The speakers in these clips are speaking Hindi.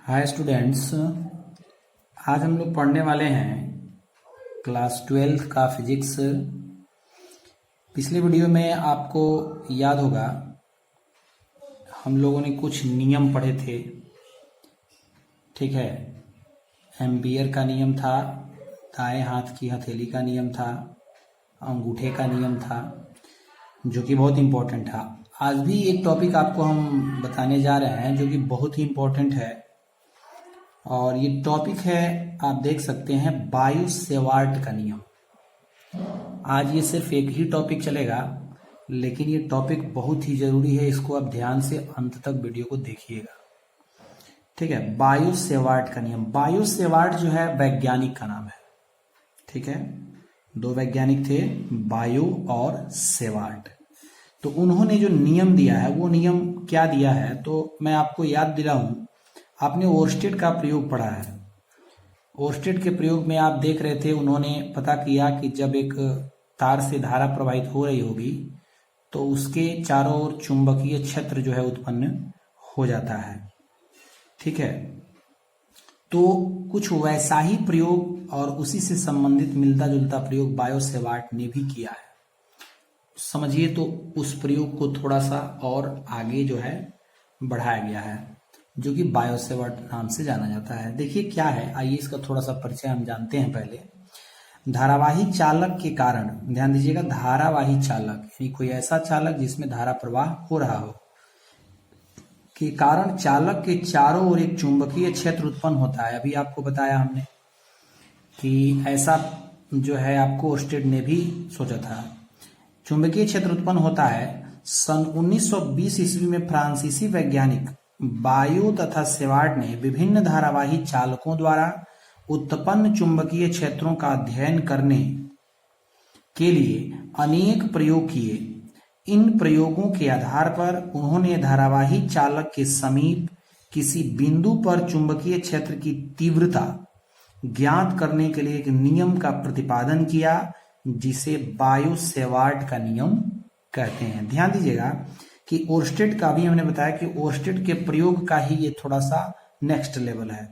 हाय स्टूडेंट्स, आज हम लोग पढ़ने वाले हैं क्लास 12 का फिजिक्स। पिछले वीडियो में आपको याद होगा हम लोगों ने कुछ नियम पढ़े थे। ठीक है, एम्पियर का नियम था, दाएं हाथ की हथेली का नियम था, अंगूठे का नियम था, जो कि बहुत इम्पोर्टेंट था। आज भी एक टॉपिक आपको हम बताने जा रहे हैं जो कि बहुत ही इम्पोर्टेंट है, और ये टॉपिक है, आप देख सकते हैं, बायो सेवार्ट का नियम। आज ये सिर्फ एक ही टॉपिक चलेगा, लेकिन ये टॉपिक बहुत ही जरूरी है। इसको आप ध्यान से अंत तक वीडियो को देखिएगा। ठीक है, बायो सेवार्ट का नियम। बायो सेवार्ट जो है वैज्ञानिक का नाम है। ठीक है, दो वैज्ञानिक थे, बायो और सेवार्ट। तो उन्होंने जो नियम दिया है वो नियम क्या दिया है, तो मैं आपको याद दिलाऊं। आपने ओर्स्टेड का प्रयोग पढ़ा है। ओर्स्टेड के प्रयोग में आप देख रहे थे, उन्होंने पता किया कि जब एक तार से धारा प्रवाहित हो रही होगी तो उसके चारों ओर चुंबकीय क्षेत्र जो है उत्पन्न हो जाता है। ठीक है, तो कुछ वैसा ही प्रयोग और उसी से संबंधित मिलता जुलता प्रयोग बायो सेवार्ट ने भी किया है। समझिए, तो उस प्रयोग को थोड़ा सा और आगे जो है बढ़ाया गया है, जो कि बायो सेवार्ट नाम से जाना जाता है। देखिए क्या है, आइए इसका थोड़ा सा परिचय हम जानते हैं। पहले धारावाही चालक के कारण, ध्यान दीजिएगा, धारावाही चालक यानी कोई ऐसा चालक जिसमें धारा प्रवाह हो रहा हो, के कारण चालक के चारों ओर एक चुंबकीय क्षेत्र उत्पन्न होता है। अभी आपको बताया हमने कि ऐसा जो है आपको ओर्स्टेड ने भी सोचा था। चुंबकीय क्षेत्र उत्पन्न होता है। सन 1920 ईस्वी में फ्रांसीसी वैज्ञानिक बायो तथा सेवार्ट ने विभिन्न धारावाही चालकों द्वारा उत्पन्न चुंबकीय क्षेत्रों का अध्ययन करने के लिए अनेक प्रयोग किए। इन प्रयोगों के आधार पर उन्होंने धारावाही चालक के समीप किसी बिंदु पर चुंबकीय क्षेत्र की तीव्रता ज्ञात करने के लिए एक नियम का प्रतिपादन किया, जिसे बायो सेवार्ट का नियम कहते हैं। ध्यान दीजिएगा कि ओर्स्टेड का भी हमने बताया कि ओर्स्टेड के प्रयोग का ही ये थोड़ा सा नेक्स्ट लेवल है।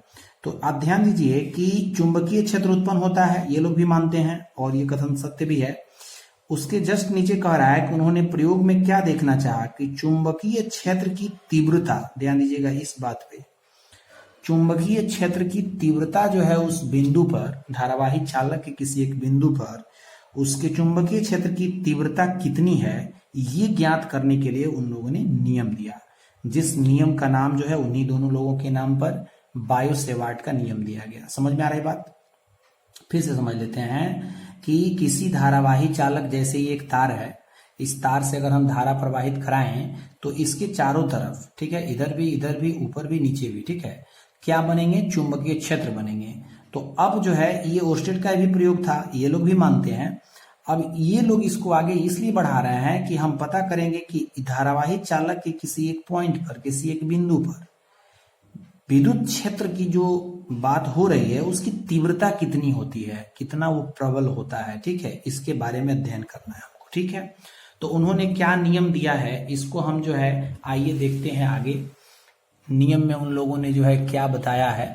तो आप ध्यान दीजिए कि चुंबकीय क्षेत्र उत्पन्न होता है, ये लोग भी मानते हैं और ये कथन सत्य भी है। उसके जस्ट नीचे कह रहा है कि उन्होंने प्रयोग में क्या देखना चाहा कि चुंबकीय क्षेत्र की तीव्रता, ध्यान दीजिएगा इस बात पे, चुंबकीय क्षेत्र की तीव्रता जो है उस बिंदु पर, धारावाही चालक के किसी एक बिंदु पर उसके चुंबकीय क्षेत्र की तीव्रता कितनी है, ये ज्ञात करने के लिए उन लोगों ने नियम दिया, जिस नियम का नाम जो है उन्हीं दोनों लोगों के नाम पर बायो सेवार्ट का नियम दिया गया। समझ में आ रही बात? फिर से समझ लेते हैं कि किसी धारावाही चालक, जैसे ये एक तार है, इस तार से अगर हम धारा प्रवाहित कराएं तो इसके चारों तरफ, ठीक है, इधर भी, ऊपर भी, नीचे भी, ठीक है, क्या बनेंगे? चुंबकीय क्षेत्र बनेंगे। तो अब जो है ये ओर्स्टेड का भी प्रयोग था, ये लोग भी मानते हैं। अब ये लोग इसको आगे इसलिए बढ़ा रहे हैं कि हम पता करेंगे कि धारावाही चालक के किसी एक पॉइंट पर, किसी एक बिंदु पर विद्युत क्षेत्र की जो बात हो रही है उसकी तीव्रता कितनी होती है, कितना वो प्रबल होता है। ठीक है, इसके बारे में अध्ययन करना है हमको। ठीक है, तो उन्होंने क्या नियम दिया है, इसको हम जो है आइए देखते हैं आगे। नियम में उन लोगों ने जो है क्या बताया है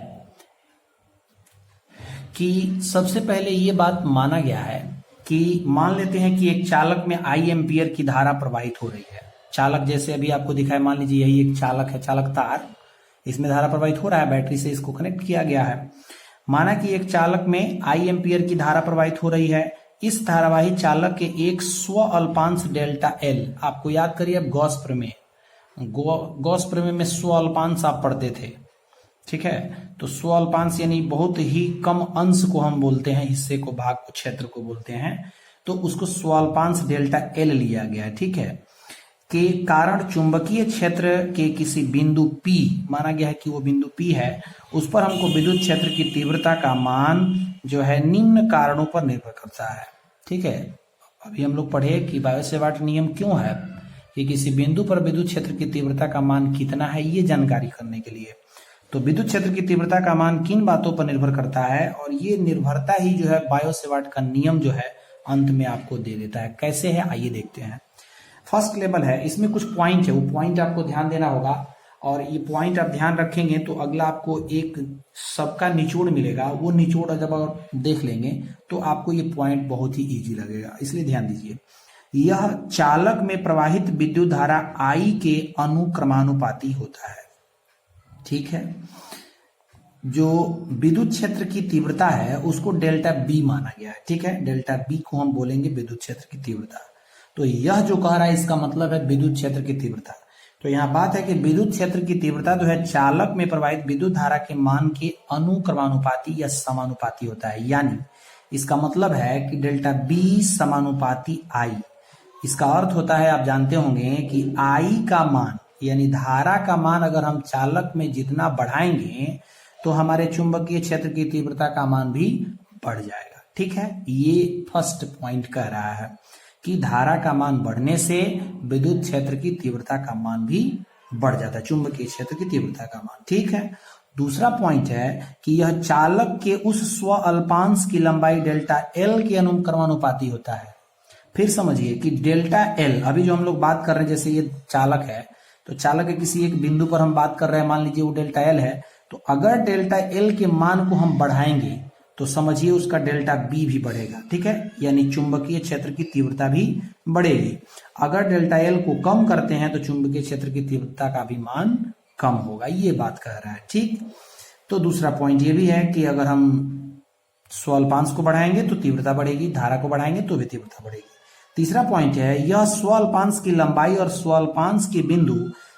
कि सबसे पहले ये बात माना गया है कि मान लेते हैं कि एक चालक में आई एम्पियर की धारा प्रवाहित हो रही है। चालक जैसे अभी आपको दिखाया, मान लीजिए यही एक चालक है, चालक तार, इसमें धारा प्रवाहित हो रहा है, बैटरी से इसको कनेक्ट किया गया है। माना कि एक चालक में आई एम्पियर की धारा प्रवाहित हो रही है। इस धारावाही चालक के एक स्व अल्पांश डेल्टा एल, आपको याद करिए अब गॉस प्रमेय, गॉस प्रमेय में स्व अल्पांश आप पढ़ते थे। ठीक है, तो स्व अल्पांश यानी बहुत ही कम अंश को हम बोलते हैं, हिस्से को, भाग को, क्षेत्र को बोलते हैं, तो उसको स्व अल्पांश डेल्टा एल लिया गया है। ठीक है, के कारण चुंबकीय क्षेत्र के किसी बिंदु P, माना गया है कि वो बिंदु P है, उस पर हमको विद्युत क्षेत्र की तीव्रता का मान जो है निम्न कारणों पर निर्भर करता है। ठीक है, अभी हम लोग पढ़े कि बायो सेवार्ट नियम क्यों है कि किसी बिंदु पर विद्युत क्षेत्र की तीव्रता का मान कितना है, ये जानकारी करने के लिए। तो विद्युत क्षेत्र की तीव्रता का मान किन बातों पर निर्भर करता है, और ये निर्भरता ही जो है बायो सेवार्ट का नियम जो है अंत में आपको दे देता है। कैसे है आइए देखते हैं। फर्स्ट लेवल है, इसमें कुछ पॉइंट है, वो पॉइंट आपको ध्यान देना होगा। और ये पॉइंट आप ध्यान रखेंगे तो अगला आपको एक सबका निचोड़ मिलेगा, वो निचोड़ जब आप देख लेंगे तो आपको ये पॉइंट बहुत ही इजी लगेगा, इसलिए ध्यान दीजिए। यह चालक में प्रवाहित विद्युत धारा I के अनुक्रमानुपाती होता है। ठीक है, जो विद्युत क्षेत्र की तीव्रता है उसको डेल्टा बी माना गया है। ठीक है, डेल्टा बी को हम बोलेंगे विद्युत क्षेत्र की तीव्रता। तो यह जो कह रहा है इसका मतलब है विद्युत क्षेत्र की तीव्रता। तो यहाँ बात है कि विद्युत क्षेत्र की तीव्रता जो है चालक में प्रवाहित विद्युत धारा के मान के अनुक्रमानुपाती या समानुपाती होता है। यानी इसका मतलब है कि डेल्टा बी समानुपाती आई। इसका अर्थ होता है, आप जानते होंगे कि आई का मान यानी धारा का मान अगर हम चालक में जितना बढ़ाएंगे तो हमारे चुंबकीय क्षेत्र की तीव्रता का मान भी बढ़ जाएगा। ठीक है, ये फर्स्ट पॉइंट कह रहा है कि धारा का मान बढ़ने से विद्युत क्षेत्र की तीव्रता का मान भी बढ़ जाता है, चुंबकीय क्षेत्र की तीव्रता का मान। ठीक है, दूसरा पॉइंट है कि यह चालक के उस स्व अल्पांश की लंबाई डेल्टा एल के अनुक्रमानुपाती होता है। फिर समझिए कि डेल्टा एल, अभी जो हम लोग बात कर रहे हैं, जैसे ये चालक है तो चालक के किसी एक बिंदु पर हम बात कर रहे हैं, मान लीजिए वो डेल्टा एल है, तो अगर डेल्टा एल के मान को हम बढ़ाएंगे तो समझिए उसका डेल्टा बी भी बढ़ेगा। ठीक है, यानी चुंबकीय क्षेत्र की तीव्रता भी बढ़ेगी। अगर डेल्टा एल को कम करते हैं तो चुंबकीय क्षेत्र की तीव्रता का भी मान कम होगा, ये बात कह रहा है। ठीक, तो दूसरा पॉइंट ये भी है कि अगर हम स्वल्पांश को बढ़ाएंगे तो तीव्रता बढ़ेगी, धारा को बढ़ाएंगे तो भी तीव्रता बढ़ेगी। तीसरा पॉइंट है, यह स्वल्पांश की लंबाई और स्वल्पांश के बिंदु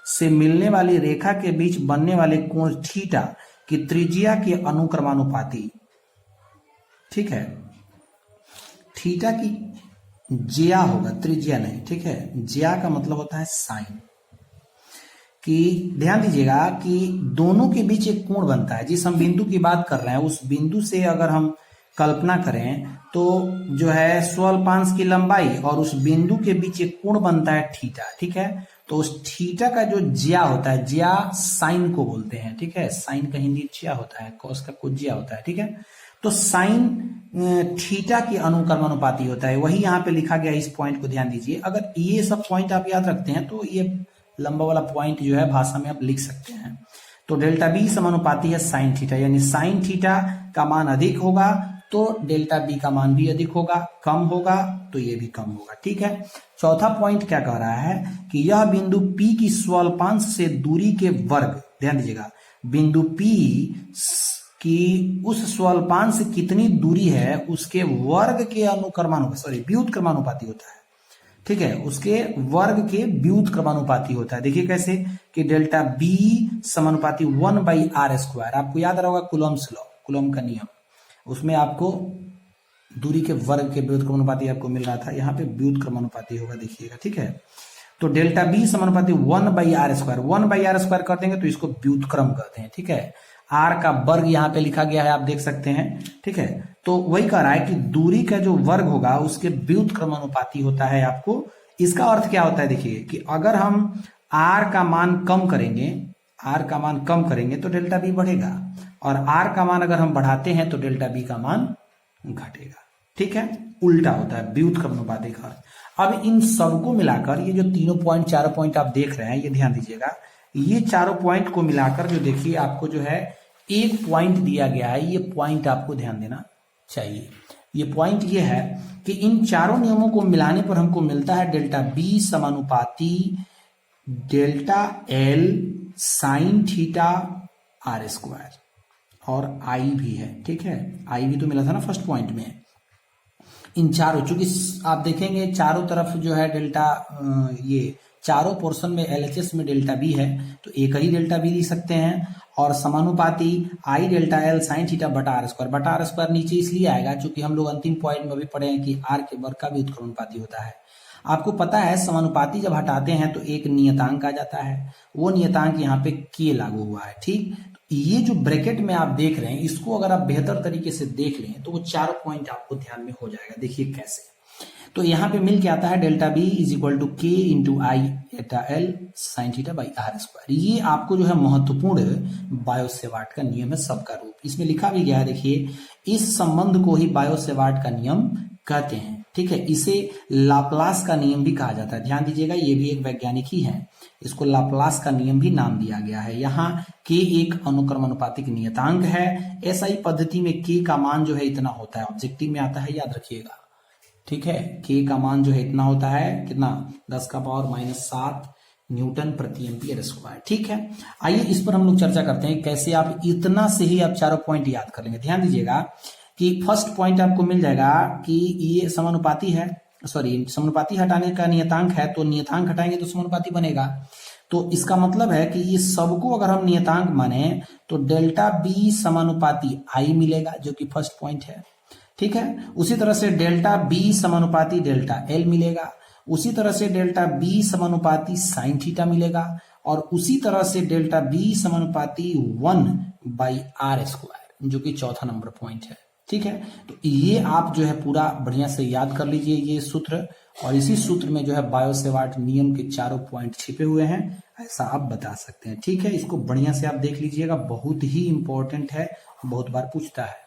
से मिलने वाली रेखा के बीच बनने वाले कोण थीटा की त्रिज्या के अनुक्रमानुपाती। ठीक है, थीटा की ज्या होगा, त्रिज्या नहीं। ठीक है, ज्या का मतलब होता है साइन। कि ध्यान दीजिएगा कि दोनों के बीच एक कोण बनता है। जिस हम बिंदु की बात कर रहे हैं उस बिंदु से अगर हम कल्पना करें तो जो है स्वल्पांश की लंबाई और उस बिंदु के बीच एक कोण बनता है थीटा। ठीक है, तो उस थीटा का जो ज्या होता है, ज्या साइन को बोलते हैं। ठीक है, साइन का हिंदी ज्या होता है, कॉस का कुछ ज्या होता है। ठीक है, तो साइन थीटा के अनुक्रमानुपाती होता है, वही यहाँ पे लिखा गया। इस पॉइंट को ध्यान दीजिए, अगर ये सब पॉइंट आप याद रखते हैं तो ये लंबा वाला पॉइंट जो है भाषा में आप लिख सकते हैं। तो डेल्टा बी समानुपाती है साइन थीटा, यानी साइन थीटा का मान अधिक होगा तो डेल्टा बी का मान भी अधिक होगा, कम होगा तो ये भी कम होगा। ठीक है, चौथा पॉइंट क्या कह रहा है कि यह बिंदु P की स्वल्पांश से दूरी के वर्ग, ध्यान दीजिएगा, बिंदु P की उस स्वल्पांश से कितनी दूरी है उसके वर्ग के व्युत्क्रमानुपाती होता है। ठीक है, उसके वर्ग के व्युत्क्रमानुपाती होता है। देखिए कैसे कि डेल्टा बी समानुपाती 1/r²। आपको याद रहेगा कूलम्ब्स लॉ, कूलम्ब का नियम, उसमें आपको दूरी के वर्ग के व्युत्क्रमानुपाती आपको मिल रहा था, यहाँ पे व्युत्क्रमानुपाती होगा, देखिएगा। ठीक है, तो डेल्टा बी समानुपाती 1/r², 1/r² कर देंगे तो इसको व्युत्क्रम कहते हैं। ठीक है, आर का वर्ग यहाँ पे लिखा गया है, आप देख सकते हैं। ठीक है, तो वही कह रहा है कि दूरी का जो वर्ग होगा उसके व्युत्क्रमानुपाती होता है। आपको इसका अर्थ क्या होता है, देखिए कि अगर हम आर का मान कम करेंगे, आर का मान कम करेंगे तो डेल्टा बी बढ़ेगा, और आर का मान अगर हम बढ़ाते हैं तो डेल्टा बी का मान घटेगा। ठीक है, उल्टा होता है व्युत्क्रमानुपाती का अर्थ। अब इन सबको मिलाकर ये जो तीनों पॉइंट, चारों पॉइंट आप देख रहे हैं, ये ध्यान दीजिएगा, ये चारों पॉइंट को मिलाकर जो देखिए आपको जो है एक पॉइंट दिया गया है, ये पॉइंट आपको ध्यान देना चाहिए। ये पॉइंट ये है कि इन चारों नियमों को मिलाने पर हमको मिलता है डेल्टा बी समानुपाती delta L sine theta r², और आई भी है। ठीक है, आई भी तो मिला था ना फर्स्ट पॉइंट में। इन चारों, चूंकि आप देखेंगे चारों तरफ जो है डेल्टा, ये चारों पोर्शन में LHS में डेल्टा बी है, तो एक ही डेल्टा बी लिख सकते हैं, और समानुपाती आई डेल्टा एल साइन थीटा बटा r²। नीचे इसलिए आएगा क्योंकि हम लोग अंतिम पॉइंट में भी पढ़े हैं कि आर के वर्ग का भी व्युत्क्रमानुपाती होता है। आपको पता है समानुपाती जब हटाते हैं तो एक नियतांक आ जाता है, वो नियतांक यहाँ पे के लागू हुआ है। ठीक, ये जो ब्रैकेट में आप देख रहे हैं, इसको अगर आप बेहतर तरीके से देख लें तो वो चारों पॉइंट आपको ध्यान में हो जाएगा। देखिए कैसे, तो यहाँ पे मिल के आता है delta B = k × I delta L sine theta r²। ये आपको जो है महत्वपूर्ण बायो-सेवार्ट का नियम है, सबका रूप। इसमें लिखा भी गया है, देखिए, इस संबंध को ही बायो-सेवार्ट का नियम कहते हैं। ठीक है, इसे लाप्लास का नियम भी कहा जाता है। ध्यान दीजिएगा, ये भी एक वैज्ञानिक ही है, इसको लाप्लास का नियम भी नाम दिया गया है। यहाँ के एक अनुक्रमानुपातिक नियतांक है। एसआई पद्धति में के का मान जो है इतना होता है, ऑब्जेक्टिव में आता है, याद रखिएगा। ठीक है, के का मान जो है इतना होता है, कितना, 10⁻⁷ न्यूटन प्रति एम्पियर स्क्वायर। ठीक है, आइए इस पर हम लोग चर्चा करते हैं कैसे आप इतना से ही आप चारों पॉइंट याद कर लेंगे। ध्यान दीजिएगा कि फर्स्ट पॉइंट आपको मिल जाएगा कि ये समानुपाती है, सॉरी समानुपाती हटाने का नियतांक है, तो नियतांक हटाएंगे तो समानुपाती बनेगा। तो इसका मतलब है कि ये सबको अगर हम नियतांक माने तो डेल्टा बी समानुपाती आई मिलेगा, जो कि फर्स्ट पॉइंट है। ठीक है, उसी तरह से डेल्टा बी समानुपाती डेल्टा एल मिलेगा, उसी तरह से डेल्टा बी समानुपाती साइन थीटा मिलेगा, और उसी तरह से डेल्टा बी समानुपाती 1/r², जो कि चौथा नंबर पॉइंट है। ठीक है, तो ये आप जो है पूरा बढ़िया से याद कर लीजिए ये सूत्र, और इसी सूत्र में जो है बायो सेवार्ट नियम के चारों पॉइंट छिपे हुए हैं, ऐसा आप बता सकते हैं। ठीक है, इसको बढ़िया से आप देख लीजिएगा, बहुत ही इंपॉर्टेंट है, बहुत बार पूछता है।